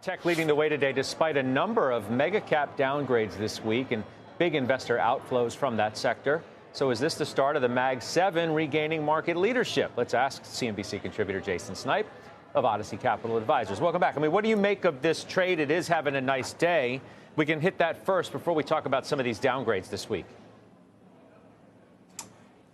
Tech leading the way today despite a number of mega cap downgrades this week and big investor outflows from that sector. So is this the start of the Mag 7 regaining market leadership? Let's ask CNBC contributor Jason Snipe of Odyssey Capital Advisors. Welcome back. I mean, what do you make of this trade? It is having a nice day. We can hit that first before we talk about some of these downgrades this week.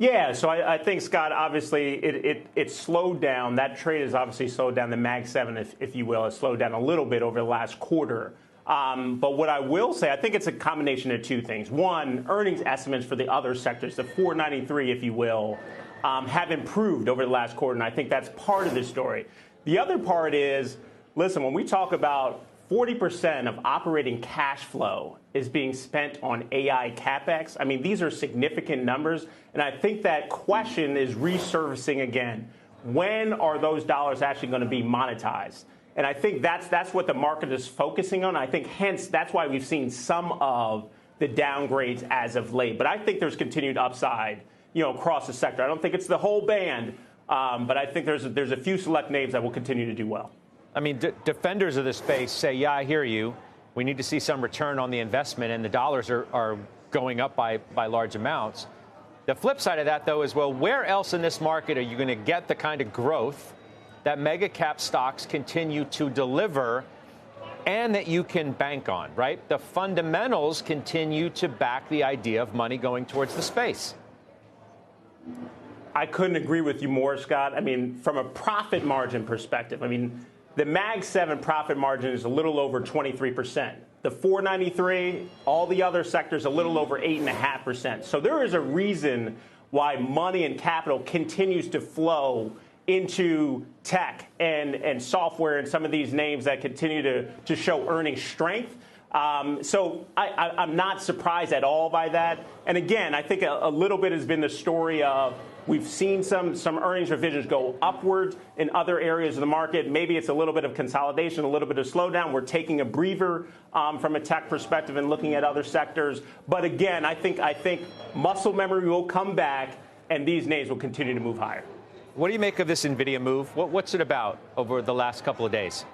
Yeah, so I think, Scott, obviously it slowed down. That trade has obviously slowed down. The Mag 7, if you will, has slowed down a little bit over the last quarter. But what I will say, I think it's a combination of two things. One, earnings estimates for the other sectors, the 493, if you will, have improved over the last quarter, and I think that's part of the story. The other part is, listen, when we talk about 40% of operating cash flow is being spent on AI CapEx. I mean, these are significant numbers, and I think that question is resurfacing again. When are those dollars actually going to be monetized? And I think that's what the market is focusing on. I think, hence, that's why we've seen some of the downgrades as of late. But I think there's continued upside, across the sector. I don't think it's the whole band, but I think there's a few select names that will continue to do well. I mean, defenders of the space say, yeah, I hear you. We need to see some return on the investment, and the dollars are going up by large amounts. The flip side of that, though, is, well, where else in this market are you going to get the kind of growth that mega cap stocks continue to deliver and that you can bank on, right? The fundamentals continue to back the idea of money going towards the space. I couldn't agree with you more, Scott. I mean, from a profit margin perspective, the Mag 7 profit margin is a little over 23%. The 493, all the other sectors, a little over 8.5%. So there is a reason why money and capital continues to flow into tech and software and some of these names that continue to show earnings strength. So I'm not surprised at all by that. And again, I think a little bit has been the story of we've seen some earnings revisions go upward in other areas of the market. Maybe it's a little bit of consolidation, a little bit of slowdown. We're taking a breather from a tech perspective and looking at other sectors. But again, I think muscle memory will come back and these names will continue to move higher. What do you make of this NVIDIA move? What's it about over the last couple of days?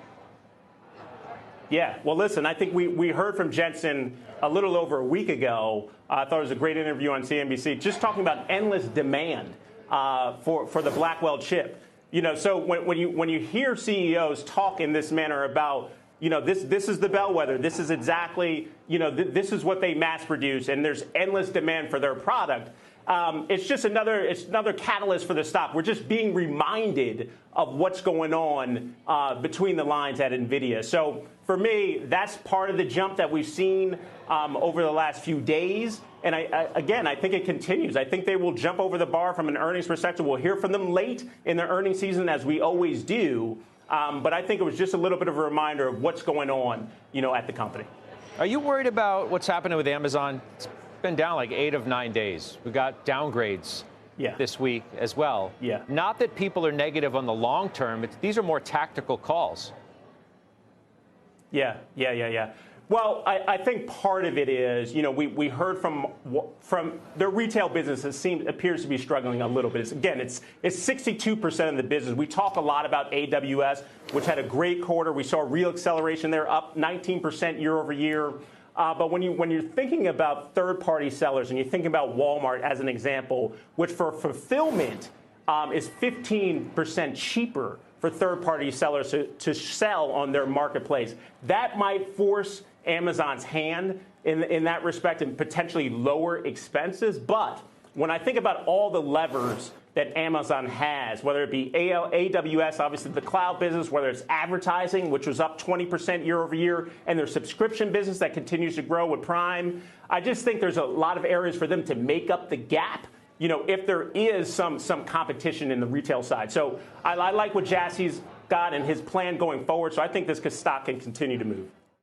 Yeah, well, listen, I think we heard from Jensen a little over a week ago. I thought it was a great interview on CNBC, just talking about endless demand for the Blackwell chip. So when you hear CEOs talk in this manner about, this is the bellwether, this is exactly, this is what they mass produce, and there's endless demand for their product. It's just another catalyst for the stock. We're just being reminded of what's going on between the lines at NVIDIA. So for me, that's part of the jump that we've seen over the last few days. And I think it continues. I think they will jump over the bar from an earnings perspective. We'll hear from them late in their earnings season, as we always do. But I think it was just a little bit of a reminder of what's going on, at the company. Are you worried about what's happening with Amazon? It's been down like 8 of 9 days. We got downgrades this week as well. Yeah. Not that people are negative on the long term. These are more tactical calls. Yeah. Well, I think part of it is, we heard from their retail business appears to be struggling a little bit. It's 62% of the business. We talk a lot about AWS, which had a great quarter. We saw real acceleration there, up 19% year over year. But when you're thinking about third-party sellers and you think about Walmart as an example, which for fulfillment is 15% cheaper for third-party sellers to sell on their marketplace, that might force Amazon's hand in that respect and potentially lower expenses. But when I think about all the levers that Amazon has, whether it be AWS, obviously the cloud business, whether it's advertising, which was up 20% year over year, and their subscription business that continues to grow with Prime, I just think there's a lot of areas for them to make up the gap, if there is some competition in the retail side. So I like what Jassy's got and his plan going forward, so I think this stock can continue to move.